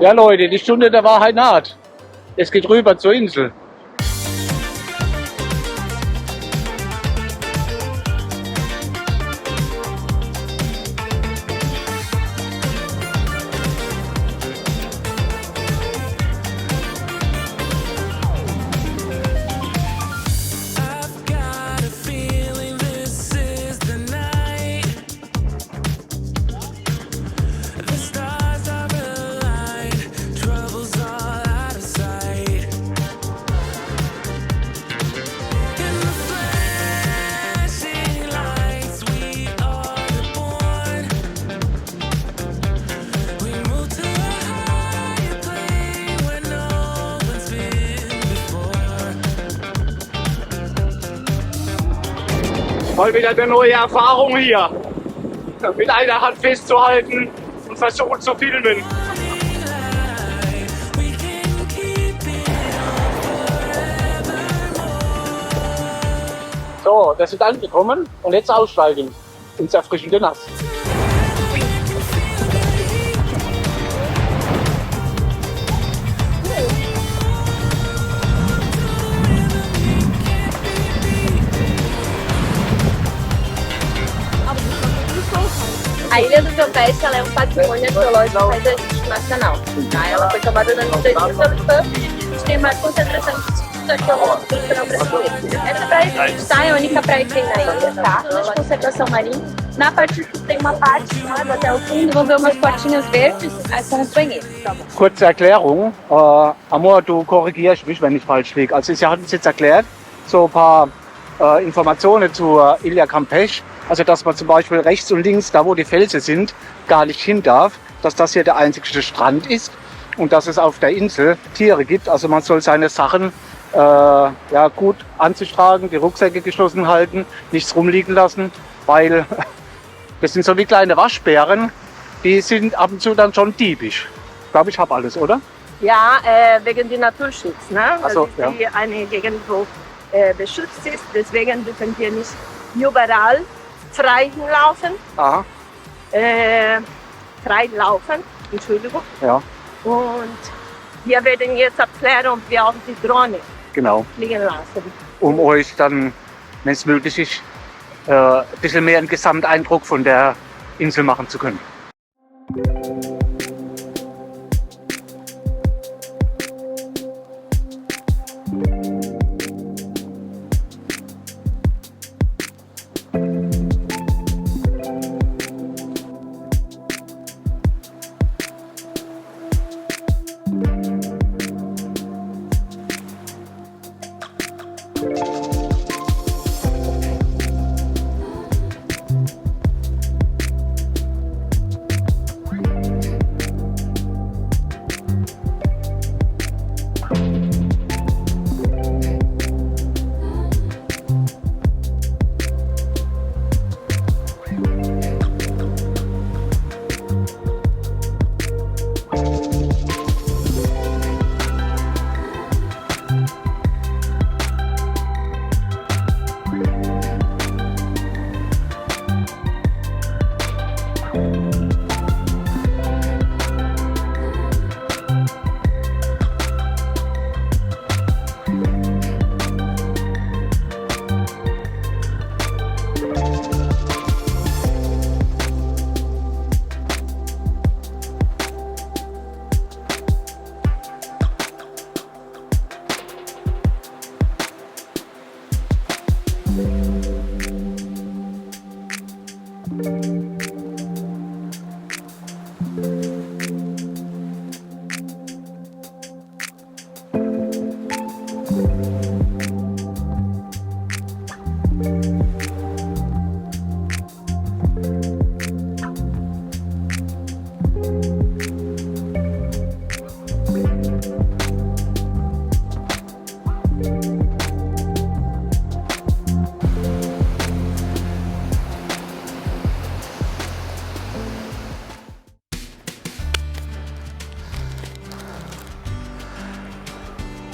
Ja Leute, die Stunde der Wahrheit naht. Es geht rüber zur Insel. Mal wieder eine neue Erfahrung hier. Mit einer Hand festzuhalten und versuchen zu filmen. So, wir sind angekommen und jetzt aussteigen ins erfrischende Nass. A Ilha do Campestre ela é patrimônio arqueológico e paisagístico nacional. Tá? Ela foi tomada no ano de 2000 pelo IBAMA e tem maior concentração de sítios arqueológicos do litoral brasileiro. Essa praia que a gente está é a única praia que tem na ilha, tá? Zona de conservação marinha. Na parte sul tem uma parte lá até o fundo, vão ver umas portinhas verdes, são os banheiros. Kurze Erklärung. Amor, du korrigierst mich, wenn ich falsch liege. Also Sie hatten es jetzt erklärt, so ein paar Informationen zur Ilha Campeche. Also dass man zum Beispiel rechts und links, da wo die Felsen sind, gar nicht hin darf. Dass das hier der einzige Strand ist und dass es auf der Insel Tiere gibt. Also man soll seine Sachen ja, gut an sich tragen, die Rucksäcke geschlossen halten, nichts rumliegen lassen, weil das sind so wie kleine Waschbären, die sind ab und zu dann schon diebisch. Ich glaube, ich habe alles, oder? Ja, wegen des Naturschutzes. Ne? Ach so, das ist ja eine Gegend, wo beschützt ist. Deswegen dürfen wir nicht überall frei laufen. Aha. Frei laufen, Entschuldigung. Ja. Und wir werden jetzt erklären, ob wir auch die Drohne Genau. fliegen lassen. Um euch dann, wenn es möglich ist, ein bisschen mehr einen Gesamteindruck von der Insel machen zu können.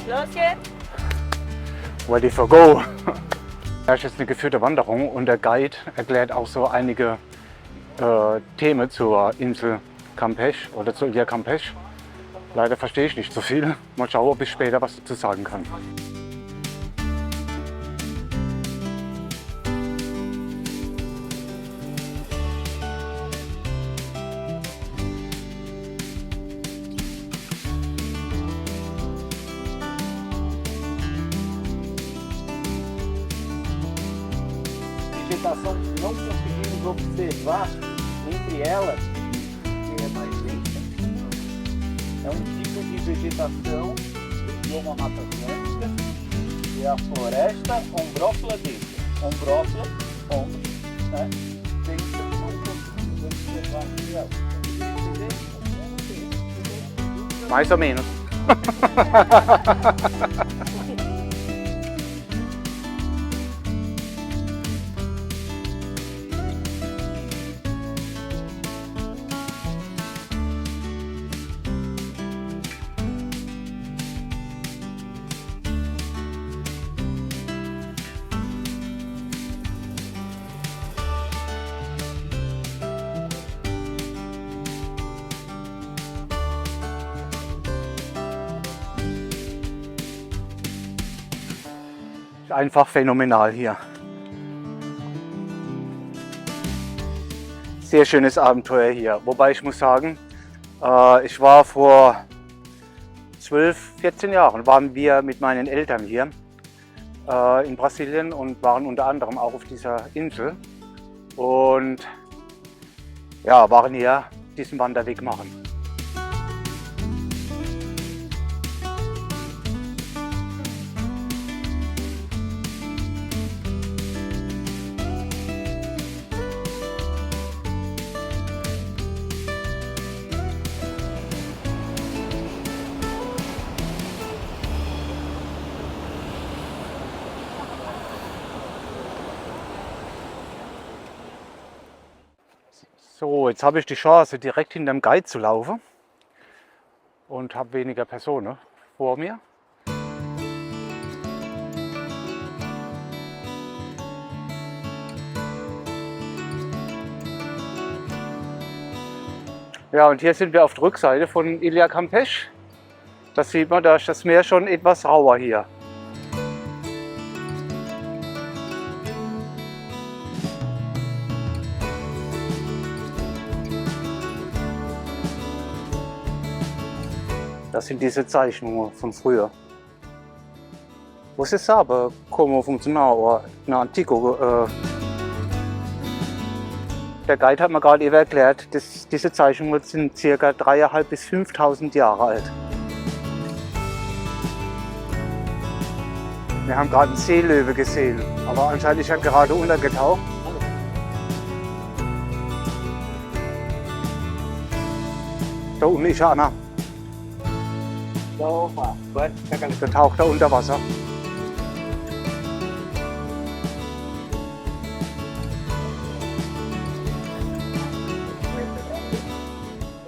Los geht's! Ready for go! Das ist jetzt eine geführte Wanderung und der Guide erklärt auch so einige Themen zur Insel Campeche oder zur Ilha Campeche. Leider verstehe ich nicht so viel. Mal schauen, ob ich später was dazu sagen kann. Vegetação não conseguimos observar entre elas quem é mais lenta. É tipo de vegetação do bioma Mata Atlântica, é a floresta ombrófila-densa. Ombrófila, ombro, né? Densa, não conseguimos observar entre elas. Mais ou menos. Einfach phänomenal hier. Sehr schönes Abenteuer hier. Wobei ich muss sagen, ich war vor 12, 14 Jahren, waren wir mit meinen Eltern hier in Brasilien und waren unter anderem auch auf dieser Insel. Und ja, waren hier diesen Wanderweg machen. So, jetzt habe ich die Chance, direkt hinter dem Guide zu laufen und habe weniger Personen vor mir. Ja, und hier sind wir auf der Rückseite von Ilha Campeche. Das sieht man, da ist das Meer schon etwas rauer hier. Das sind diese Zeichnungen von früher. Você sabe como funcionava na Antigo? Der Guide hat mir gerade eben erklärt, dass diese Zeichnungen sind ca. 3.500 bis 5.000 Jahre alt. Wir haben gerade einen Seelöwe gesehen, aber anscheinend ist er gerade untergetaucht. Da unten ist einer. Der taucht da unter Wasser.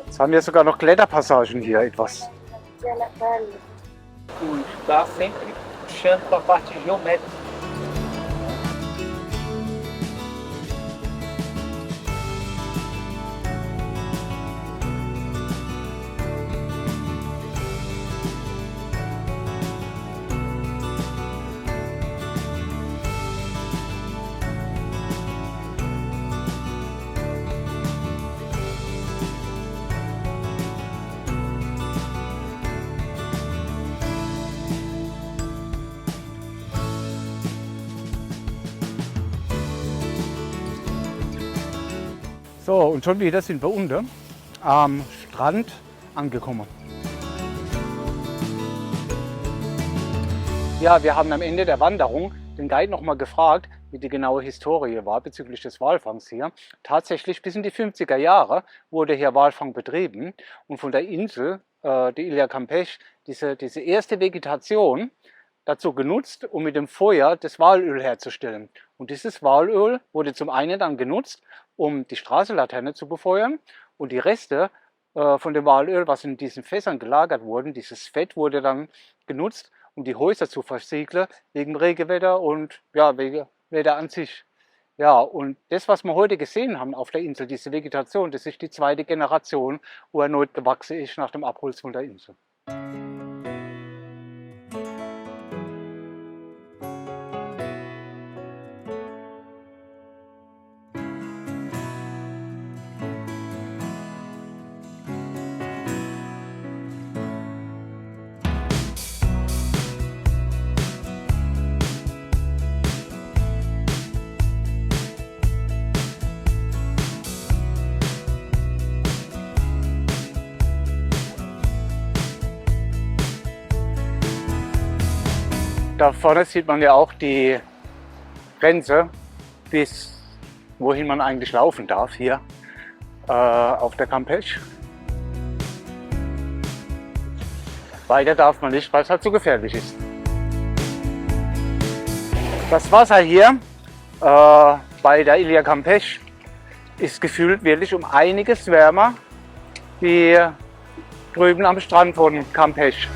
Jetzt haben wir sogar noch Kletterpassagen hier etwas. Está sempre puxando para a parte geométrica. So, und schon wieder sind wir unten am Strand angekommen. Ja, wir haben am Ende der Wanderung den Guide noch mal gefragt, wie die genaue Historie war bezüglich des Walfangs hier. Tatsächlich bis in die 50er Jahre wurde hier Walfang betrieben und von der Insel, die Ilha Campeche, diese erste Vegetation dazu genutzt, um mit dem Feuer das Walöl herzustellen. Und dieses Walöl wurde zum einen dann genutzt, um die Straßenlaterne zu befeuern, und die Reste von dem Walöl, was in diesen Fässern gelagert wurden, dieses Fett wurde dann genutzt, um die Häuser zu versiegeln, wegen Regenwetter und ja, wegen Wetter an sich. Ja, und das, was wir heute gesehen haben auf der Insel, diese Vegetation, das ist die zweite Generation, wo erneut gewachsen ist nach dem Abholzen der Insel. Da vorne sieht man ja auch die Grenze, bis wohin man eigentlich laufen darf hier auf der Campeche. Weiter darf man nicht, weil es halt zu gefährlich ist. Das Wasser hier bei der Ilia Campeche ist gefühlt wirklich um einiges wärmer wie drüben am Strand von Campeche.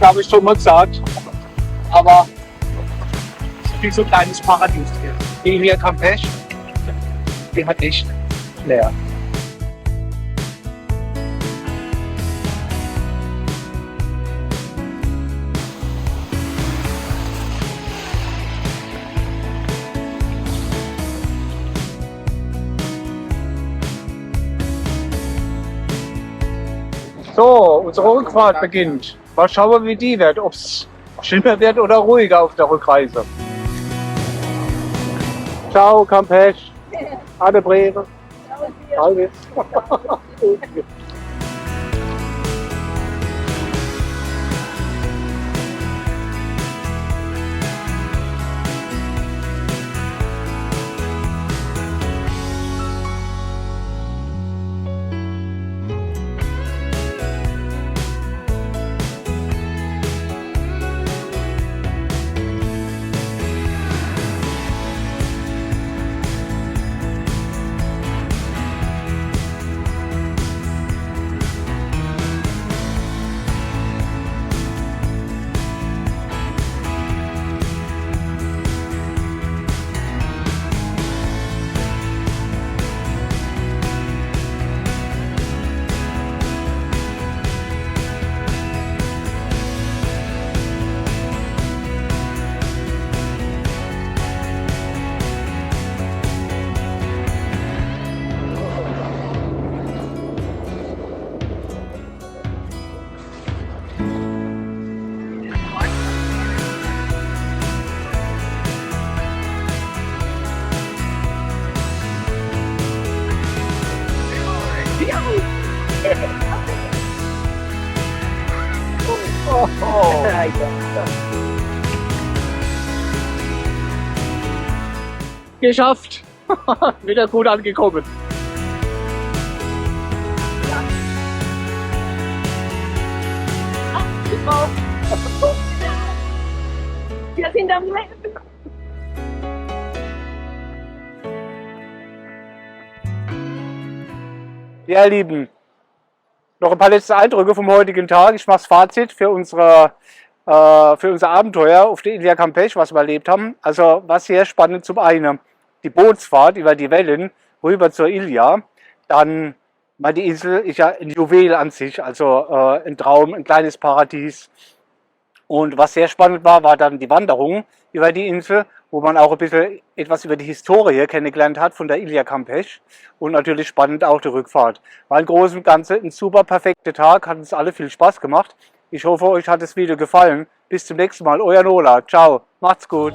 Ich habe ich schon mal gesagt, aber es ist wie so ein kleines Paradies hier. Die Ilia Campeche, die hat echt Flair. So, unsere Rückfahrt beginnt. Mal schauen, wie die wird, ob es schlimmer wird oder ruhiger auf der Rückreise. Ciao, Campeche. Alle Breve. Alles. Geschafft! Wieder gut angekommen. Wir sind am Leben. Ja, ihr Lieben, noch ein paar letzte Eindrücke vom heutigen Tag. Ich mache das Fazit für unser Abenteuer auf der Ilia Campeche, was wir erlebt haben. Also was sehr spannend, zum einen die Bootsfahrt über die Wellen rüber zur Ilia. Dann, weil die Insel ist ja ein Juwel an sich, also ein Traum, ein kleines Paradies. Und was sehr spannend war, war dann die Wanderung über die Insel, wo man auch ein bisschen etwas über die Historie kennengelernt hat von der Ilia Campeche. Und natürlich spannend auch die Rückfahrt. War im Großen und Ganzen ein super perfekter Tag, hat uns alle viel Spaß gemacht. Ich hoffe, euch hat das Video gefallen. Bis zum nächsten Mal, euer Nola. Ciao, macht's gut.